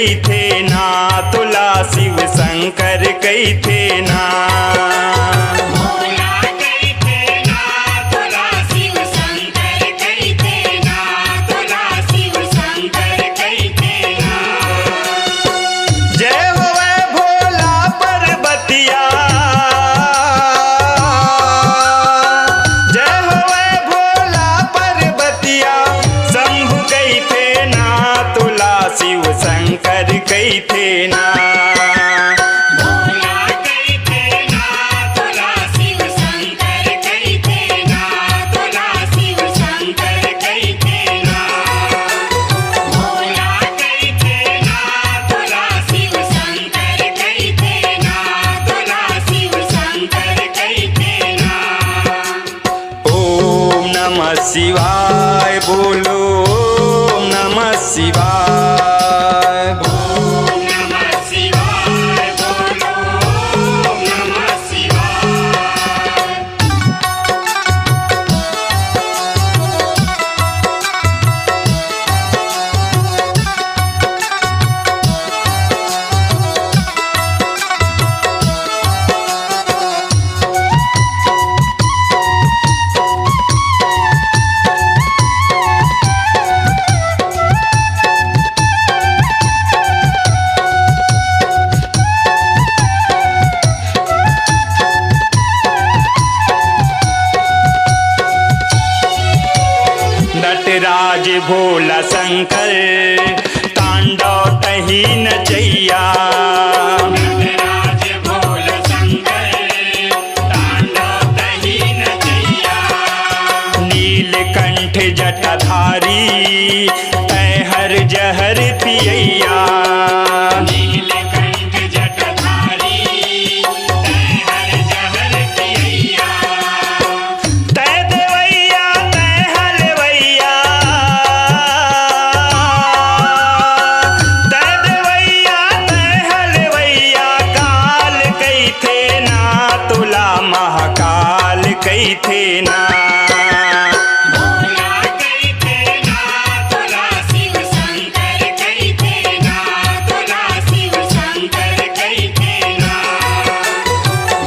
कही थे ना, तुला शिव शंकर कही थे ना। शिव शंकर कही थे ना। भोला कही थे ना, तुला शिव शंकर कही थे ना, तुला शिव शंकर कही थे ना। भोला कही थे ना, तुला शिव शंकर कही थे ना, तुला शिव शंकर कही थे ना। ओम नमः शिवाय बोलो, ओम नमः शिवाय। नटराज भोला शंकर तांडव तही नचैया। नटराज भोला शंकर तांडव तही नचैया। नीलकंठ जटाधारी तै हर जहर पियैया। नीलकंठ जटाधारी तै हर जहर पियैया। तै देवैया तै हलवैया, तै देवैया तै हलवैया। काल कही थे ना, तुला महाकाल कही थे ना। भोला कही थे ना, तुला शिव शंकर कही थे ना, तुला शिव शंकर कही थे ना।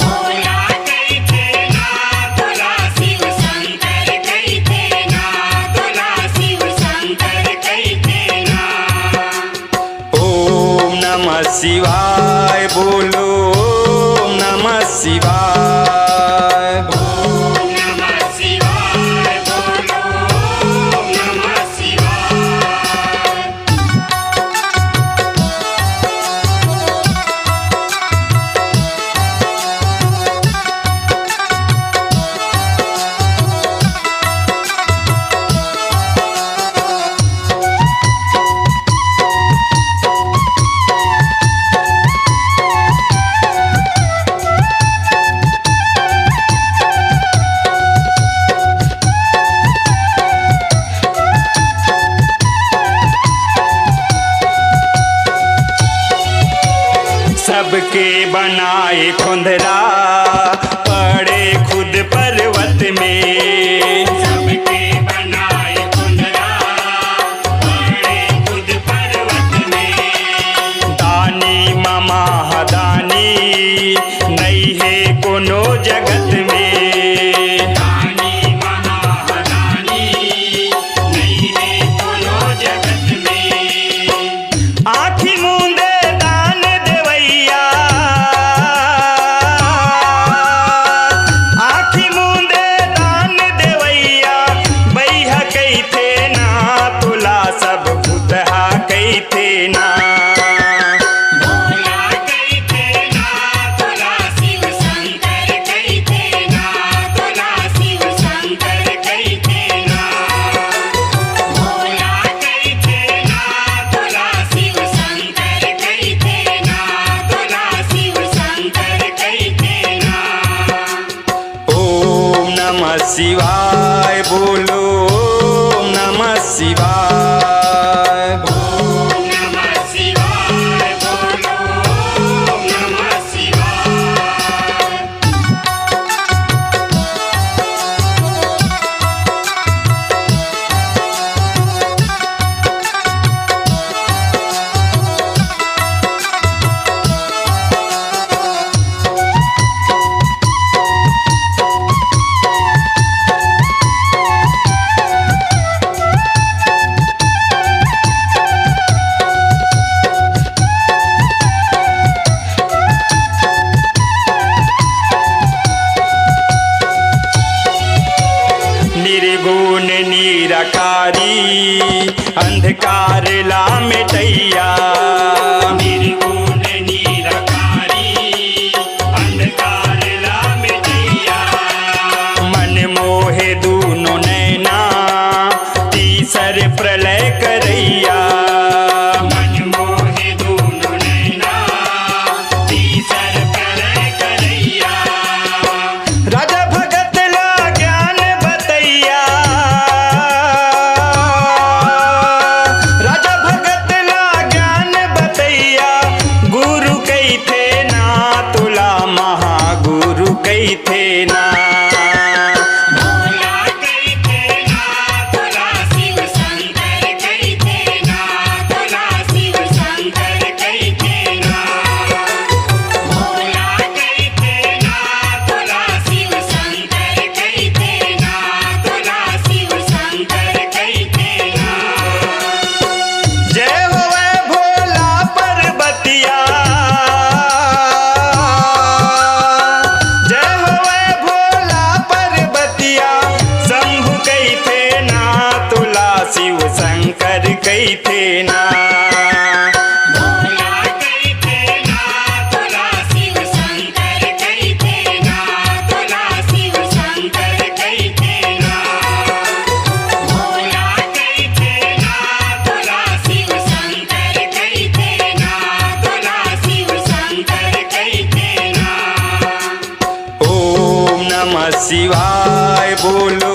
भोला कही थे ना, तुला शिव शंकर कही थे ना, तुला शिव शंकर कही थे ना। ओम नमः शिवाय बोलो, ओम नमः शिवाय। ओम नमः शिवाय बोलो, ओम नमः शिवाय। सबके बनाए खुंदरा पड़े खुद पर्वत में। सबके बनाए कुंदरा पड़े खुद पर्वत में। दानी महादानी नहीं है कोनो जगत में। दानी महादानी नहीं है कोनो जगत में। आँखी मूंदे दान देवैया, आँखी मूंदे दान देवैया। बैहा कही थे ना, तुला सब भूतहा कही थे ना। भोला कही थे ना, तुला शिव शंकर कही थे ना, तुला शिव शंकर कही थे ना। भोला कही थे ना, तुला शिव शंकर कही थे ना, तुला शिव शंकर कही थे ना। ओम नमः शिवाय बोलो, ओम नमः शिवाय। ओम नमः अंधकार ला मिटैया निर्गुण निराकारी अंधकार ला मिटैया मन मोहे दूनो नैना तीसर प्रलय करैया मन मोहे दूनो नैना तीसर प्रलय करैया राजा भगत ला ज्ञान बतैया राजा भगत ला ज्ञान बतैया गुरु कई थे ना तुला महागुरु कई थे ना भोला कई थे ना तुला शिव शंकर कई थे ना तुला शिव शंकर कई थे ना भोला कई थे ना तुला शिव शंकर कई थे ना तुला शिव शंकर कई थे ना जय होवे भोला पर्वतिया जय होवे भोला पर्वतिया शंभु कई थे ना तुला शिव शंकर कई थे ना भोला कई थे ना तुला शिव शंकर कई थे ना तुला शिव शंकर कई थे ना भोला कई थे ना तुला शिव शंकर कई थे ना तुला शिव शंकर कई थे ना ओम नमः शिवाय बोलो